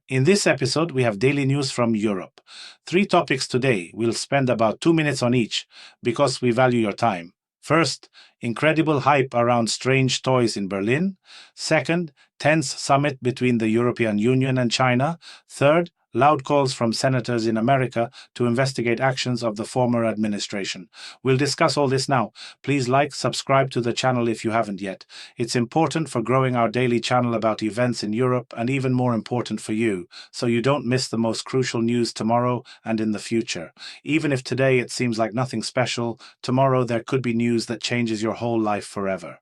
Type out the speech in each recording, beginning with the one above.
In this episode, we have daily news from Europe. 3 topics today. We'll spend about 2 minutes on each because we value your time. First, incredible hype around strange toys in Berlin. Second, tense summit between the European Union and China. Third, loud calls from senators in America to investigate actions of the former administration. We'll discuss all this now. Please subscribe to the channel if you haven't yet. It's important for growing our daily channel about events in Europe and even more important for you, so you don't miss the most crucial news tomorrow and in the future. Even if today it seems like nothing special, tomorrow there could be news that changes your whole life forever.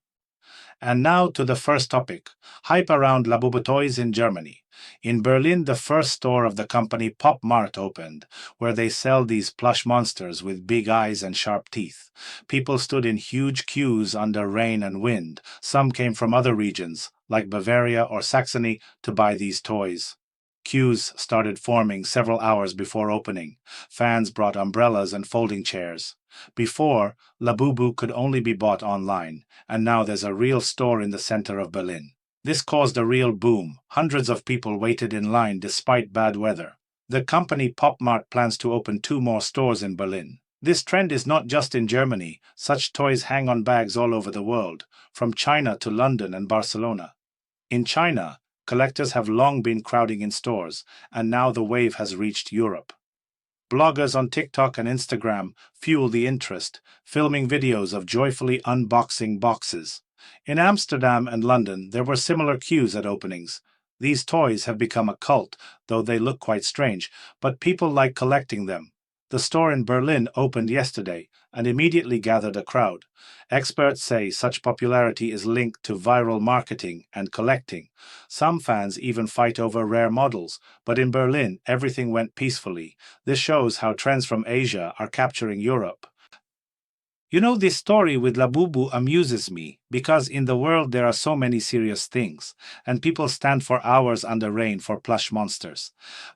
And now to the first topic, hype around Labubu toys in Germany. In Berlin, the first store of the company Pop Mart opened, where they sell these plush monsters with big eyes and sharp teeth. People stood in huge queues under rain and wind. Some came from other regions, like Bavaria or Saxony, to buy these toys. Queues started forming several hours before opening. Fans brought umbrellas and folding chairs. Before, Labubu could only be bought online, and now there's a real store in the center of Berlin. This caused a real boom. Hundreds of people waited in line despite bad weather. The company Pop Mart plans to open 2 more stores in Berlin. This trend is not just in Germany. Such toys hang on bags all over the world, from China to London and Barcelona. In China, collectors have long been crowding in stores, and now the wave has reached Europe. Bloggers on TikTok and Instagram fuel the interest, filming videos of joyfully unboxing boxes. In Amsterdam and London, there were similar queues at openings. These toys have become a cult, though they look quite strange, but people like collecting them. The store in Berlin opened yesterday and immediately gathered a crowd. Experts say such popularity is linked to viral marketing and collecting. Some fans even fight over rare models, but in Berlin, everything went peacefully. This shows how trends from Asia are capturing Europe. You know, this story with Labubu amuses me because in the world there are so many serious things, and people stand for hours under rain for plush monsters.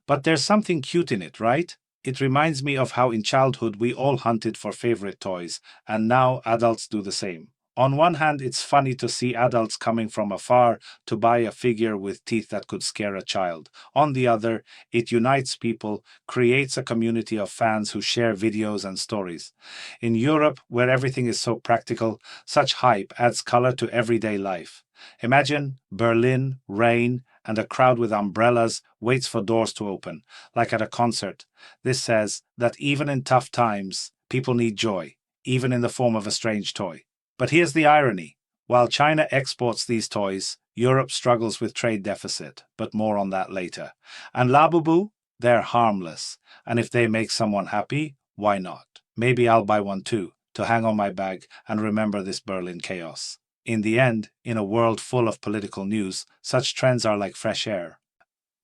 But there's something cute in it, right? It reminds me of how in childhood we all hunted for favorite toys, and now adults do the same. On one hand, it's funny to see adults coming from afar to buy a figure with teeth that could scare a child. On the other, it unites people, creates a community of fans who share videos and stories. In Europe, where everything is so practical, such hype adds color to everyday life. Imagine Berlin, rain, and a crowd with umbrellas waits for doors to open, like at a concert. This says that even in tough times, people need joy, even in the form of a strange toy. But here's the irony. While China exports these toys, Europe struggles with trade deficit, but more on that later. And Labubu, they're harmless. And if they make someone happy, why not? Maybe I'll buy one too, to hang on my bag and remember this Berlin chaos. In the end, in a world full of political news, such trends are like fresh air.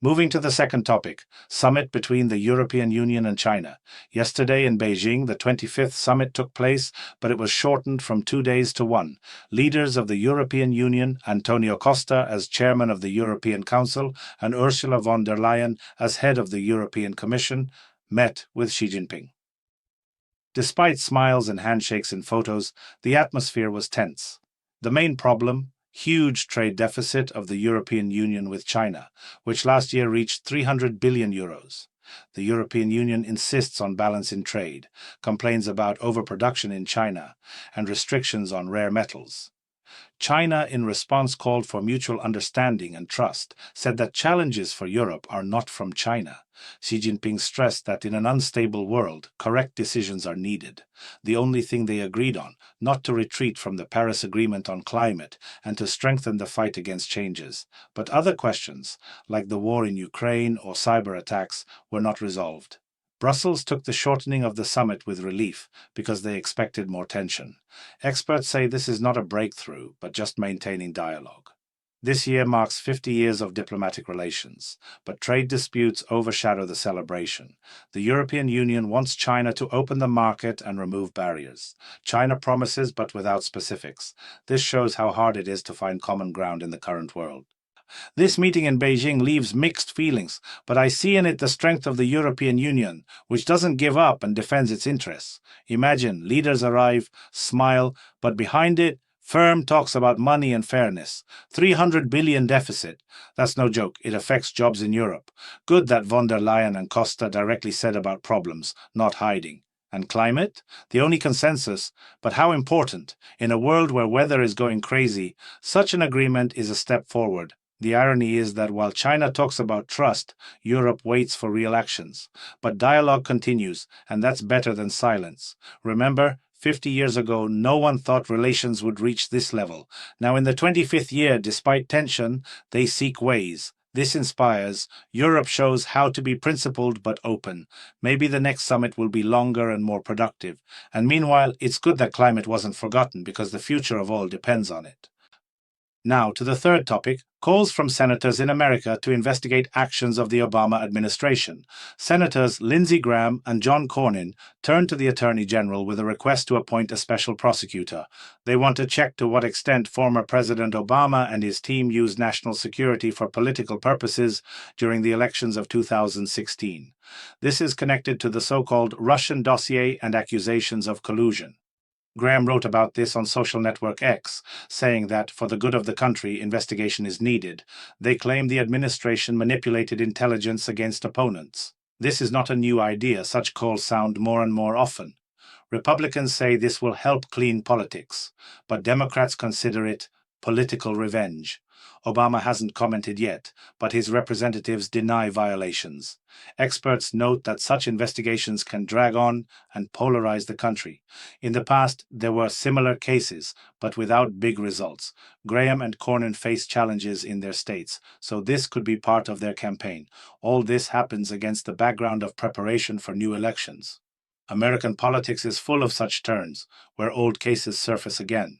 Moving to the second topic, summit between the European Union and China. Yesterday in Beijing, the 25th summit took place, but it was shortened from 2 days to 1. Leaders of the European Union, Antonio Costa as chairman of the European Council and Ursula von der Leyen as head of the European Commission, met with Xi Jinping. Despite smiles and handshakes in photos, the atmosphere was tense. The main problem: huge trade deficit of the European Union with China, which last year reached 300 billion euros. The European Union insists on balance in trade, complains about overproduction in China, and restrictions on rare metals. China, in response, called for mutual understanding and trust, said that challenges for Europe are not from China. Xi Jinping stressed that in an unstable world, correct decisions are needed. The only thing they agreed on, not to retreat from the Paris Agreement on climate and to strengthen the fight against changes. But other questions, like the war in Ukraine or cyber attacks, were not resolved. Brussels took the shortening of the summit with relief because they expected more tension. Experts say this is not a breakthrough, but just maintaining dialogue. This year marks 50 years of diplomatic relations, but trade disputes overshadow the celebration. The European Union wants China to open the market and remove barriers. China promises, but without specifics. This shows how hard it is to find common ground in the current world. This meeting in Beijing leaves mixed feelings, but I see in it the strength of the European Union, which doesn't give up and defends its interests. Imagine, leaders arrive, smile, but behind it, Firm talks about money and fairness. 300 billion deficit. That's no joke. It affects jobs in Europe. Good that von der Leyen and Costa directly said about problems, not hiding. And climate? The only consensus, but how important? In a world where weather is going crazy, such an agreement is a step forward. The irony is that while China talks about trust, Europe waits for real actions. But dialogue continues, and that's better than silence. Remember, 50 years ago, no one thought relations would reach this level. Now, in the 25th year, despite tension, they seek ways. This inspires. Europe shows how to be principled but open. Maybe the next summit will be longer and more productive. And meanwhile, it's good that climate wasn't forgotten because the future of all depends on it. Now, to the third topic, calls from senators in America to investigate actions of the Obama administration. Senators Lindsey Graham and John Cornyn turned to the Attorney General with a request to appoint a special prosecutor. They want to check to what extent former President Obama and his team used national security for political purposes during the elections of 2016. This is connected to the so-called Russian dossier and accusations of collusion. Graham wrote about this on social network X, saying that, for the good of the country, investigation is needed. They claim the administration manipulated intelligence against opponents. This is not a new idea. Such calls sound more and more often. Republicans say this will help clean politics, but Democrats consider it political revenge. Obama hasn't commented yet, but his representatives deny violations. Experts note that such investigations can drag on and polarize the country. In the past, there were similar cases, but without big results. Graham and Cornyn face challenges in their states, so this could be part of their campaign. All this happens against the background of preparation for new elections. American politics is full of such turns, where old cases surface again.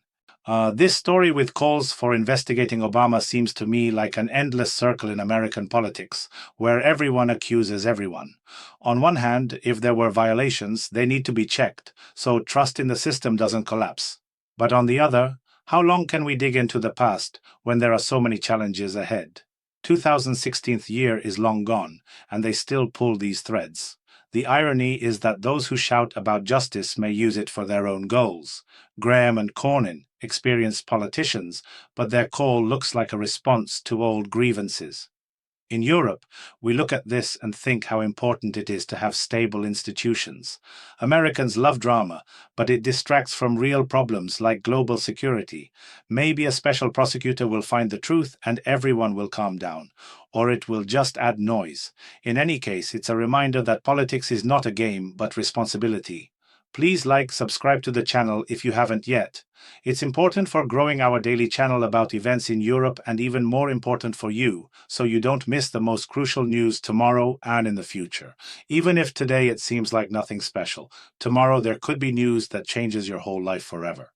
This story with calls for investigating Obama seems to me like an endless circle in American politics, where everyone accuses everyone. On one hand, if there were violations, they need to be checked, so trust in the system doesn't collapse. But on the other, how long can we dig into the past when there are so many challenges ahead? 2016th year is long gone, and they still pull these threads. The irony is that those who shout about justice may use it for their own goals. Graham and Cornyn, experienced politicians, but their call looks like a response to old grievances. In Europe, we look at this and think how important it is to have stable institutions. Americans love drama, but it distracts from real problems like global security. Maybe a special prosecutor will find the truth and everyone will calm down, or it will just add noise. In any case, it's a reminder that politics is not a game, but responsibility. Please subscribe to the channel if you haven't yet. It's important for growing our daily channel about events in Europe and even more important for you, so you don't miss the most crucial news tomorrow and in the future. Even if today it seems like nothing special, tomorrow there could be news that changes your whole life forever.